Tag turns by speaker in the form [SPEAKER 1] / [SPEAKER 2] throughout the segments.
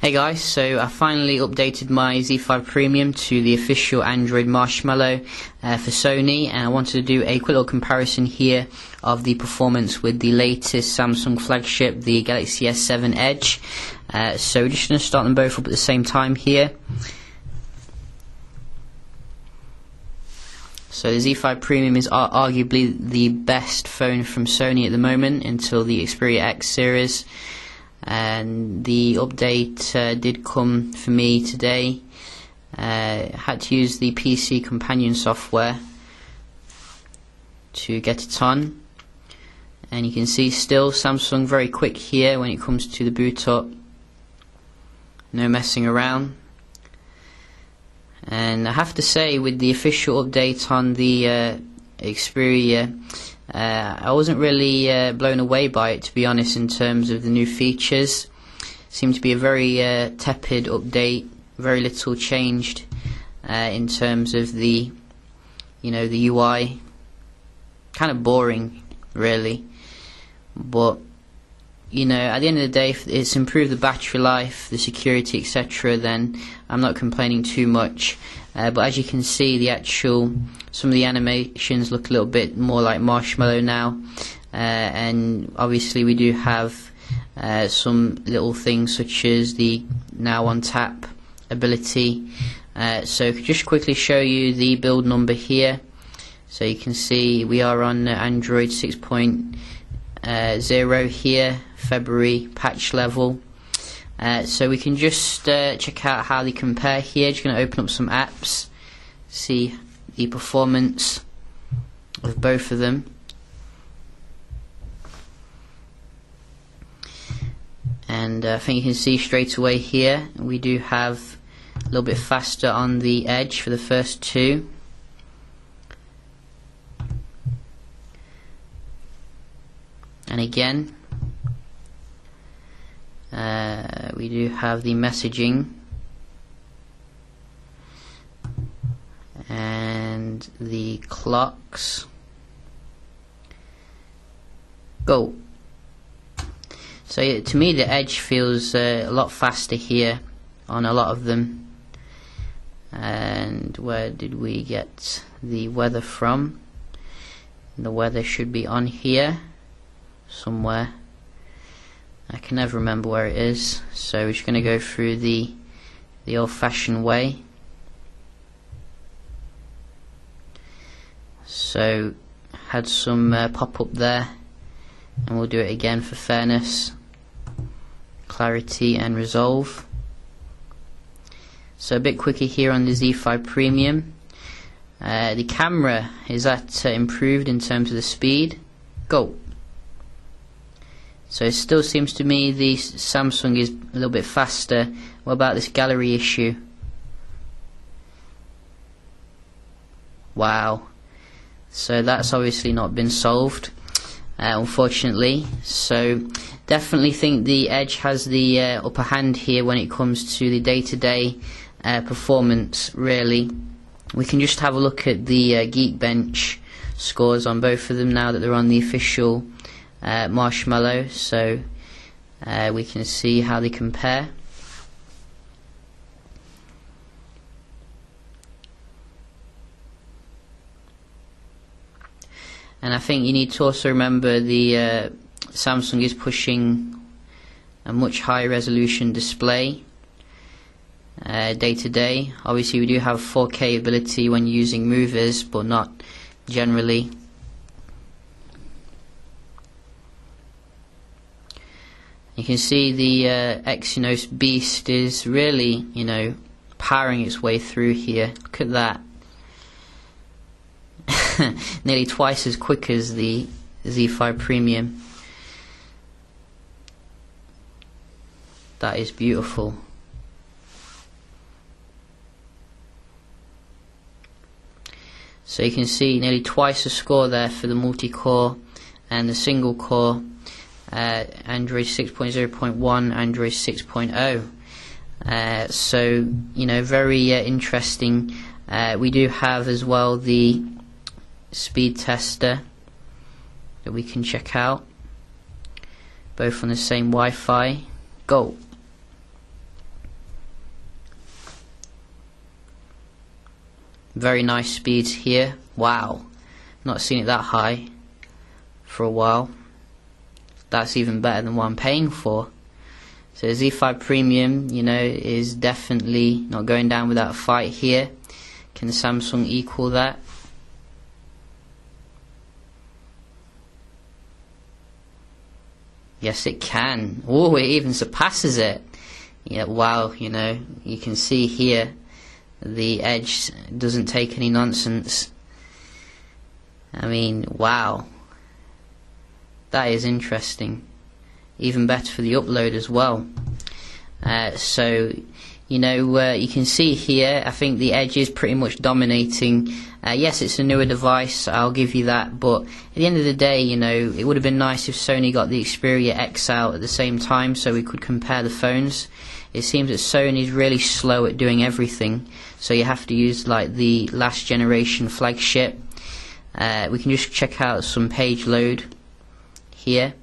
[SPEAKER 1] Hey guys, so I finally updated my Z5 Premium to the official Android Marshmallow for Sony, and I wanted to do a quick little comparison here of the performance with the latest Samsung flagship, the Galaxy S7 Edge. So we're just going to start them both up at the same time here. So the Z5 Premium is arguably the best phone from Sony at the moment until the Xperia X series. And the update did come for me today. Had to use the PC companion software to get it on, and you can see still Samsung very quick here when it comes to the boot up, no messing around. And I have to say, with the official update on the Xperia, I wasn't really blown away by it, to be honest, in terms of the new features. Seemed to be a very tepid update, very little changed in terms of the the UI. Kind of boring, really, but at the end of the day, if it's improved the battery life, the security, etc., then I'm not complaining too much. But as you can see, some of the animations look a little bit more like Marshmallow now, and obviously we do have some little things such as the now on tap ability. So just quickly show you the build number here. So you can see we are on Android 6.0 here, February patch level. So we can just check out how they compare here. Just going to open up some apps, see the performance of both of them. And I think you can see straight away here we do have a little bit faster on the Edge for the first two. And again, we do have the messaging and the clocks. Go. So yeah, to me the Edge feels a lot faster here on a lot of them. And where did we get the weather from? The weather should be on here somewhere. I can never remember where it is, so we're just going to go through the old-fashioned way. So had some pop-up there, and we'll do it again for fairness, clarity and resolve. So a bit quicker here on the Z5 Premium. The camera, is that improved in terms of the speed? Go. So it still seems to me the Samsung is a little bit faster. What about this gallery issue? Wow. So that's obviously not been solved, unfortunately. So definitely think the Edge has the upper hand here when it comes to the day-to-day performance, really. We can just have a look at the Geekbench scores on both of them now that they're on the official Marshmallow, so we can see how they compare. And I think you need to also remember the Samsung is pushing a much higher resolution display day to day. Obviously we do have 4K ability when using movers, but not generally. You can see the Exynos Beast is really, powering its way through here. Look at that. Nearly twice as quick as the Z5 Premium. That is beautiful. So you can see nearly twice the score there for the multi-core and the single core. Android 6.0.1, Android 6.0. So very interesting. We do have as well the speed tester that we can check out, both on the same Wi-Fi. Go. Very nice speeds here. Wow, not seen it that high for a while. That's even better than what I'm paying for. So Z5 Premium, you know, is definitely not going down without a fight here. Can Samsung equal that? Yes, it can. Oh, it even surpasses it. Yeah, wow, you know, you can see here the Edge doesn't take any nonsense. I mean, wow. That is interesting. Even better for the upload as well. So, you know, you can see here, I think the Edge is pretty much dominating. Yes, it's a newer device, I'll give you that, but at the end of the day, you know, it would have been nice if Sony got the Xperia X out at the same time so we could compare the phones. It seems that Sony is really slow at doing everything, so you have to use like the last generation flagship. We can just check out some page load here.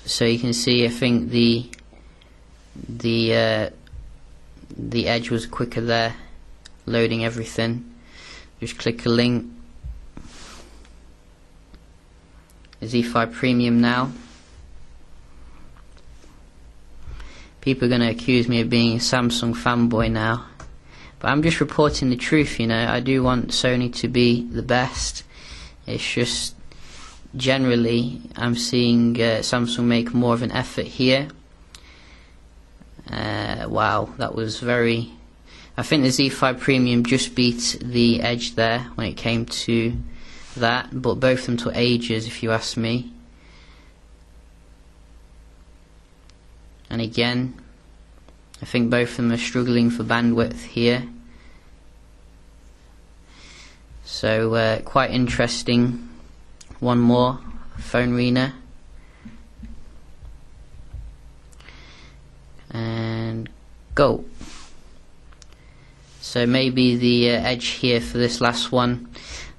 [SPEAKER 1] So you can see, I think the Edge was quicker there, loading everything. Just click a link. Z5 Premium now. People are going to accuse me of being a Samsung fanboy now, but I'm just reporting the truth, you know. I do want Sony to be the best. It's just generally I'm seeing Samsung make more of an effort here. Wow, that was very... I think the Z5 Premium just beat the Edge there when it came to that, but both of them took ages if you ask me. And again, I think both of them are struggling for bandwidth here. So quite interesting. One more, phone arena. And go. So maybe the Edge here for this last one.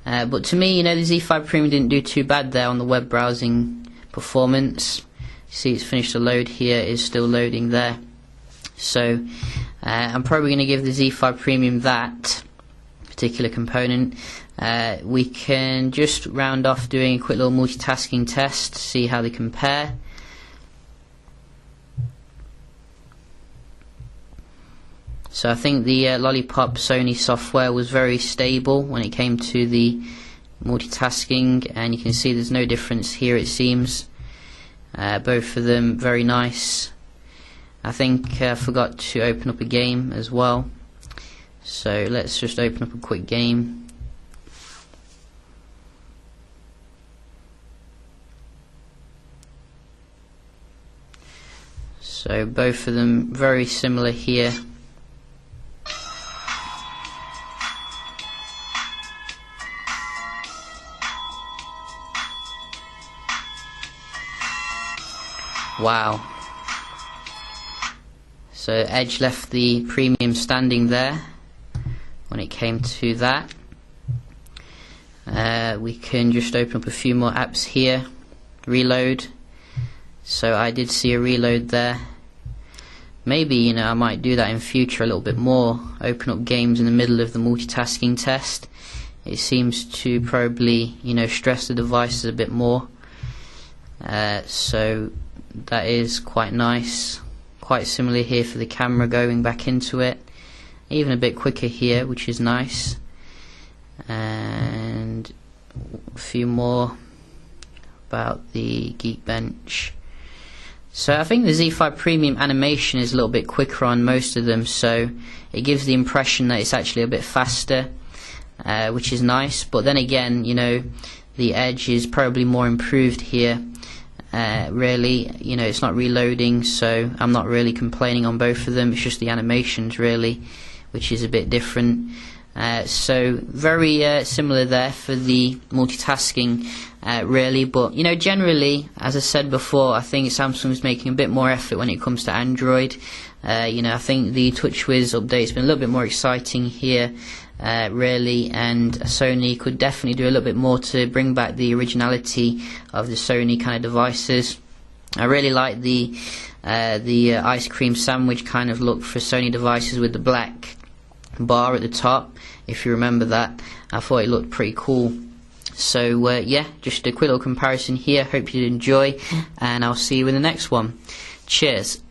[SPEAKER 1] But to me, you know, the Z5 Premium didn't do too bad there on the web browsing performance. See, it's finished the load here, it's still loading there. So I'm probably going to give the Z5 Premium that particular component. We can just round off doing a quick little multitasking test, see how they compare. So I think the Lollipop Sony software was very stable when it came to the multitasking, and you can see there's no difference here, it seems. Both of them very nice. I think I forgot to open up a game as well, so let's just open up a quick game. So both of them very similar here. Wow. So Edge left the Premium standing there when it came to that. We can just open up a few more apps here. Reload. So I did see a reload there. Maybe, you know, I might do that in future a little bit more. Open up games in the middle of the multitasking test. It seems to probably, you know, stress the devices a bit more. So that is quite nice. Quite similar here for the camera going back into it. Even a bit quicker here, which is nice. And a few more about the Geekbench. So I think the Z5 Premium animation is a little bit quicker on most of them, so it gives the impression that it's actually a bit faster, which is nice. But then again, you know, the Edge is probably more improved here. Really, you know, it's not reloading, so I'm not really complaining on both of them. It's just the animations really, which is a bit different. So very similar there for the multitasking, really. But you know, generally, as I said before, I think Samsung's making a bit more effort when it comes to Android. You know, I think the TouchWiz update's been a little bit more exciting here. Really, and Sony could definitely do a little bit more to bring back the originality of the Sony kind of devices. I really like the ice cream sandwich kind of look for Sony devices with the black bar at the top, if you remember that. I thought it looked pretty cool. So yeah, just a quick little comparison here. Hope you enjoy, and I'll see you in the next one. Cheers.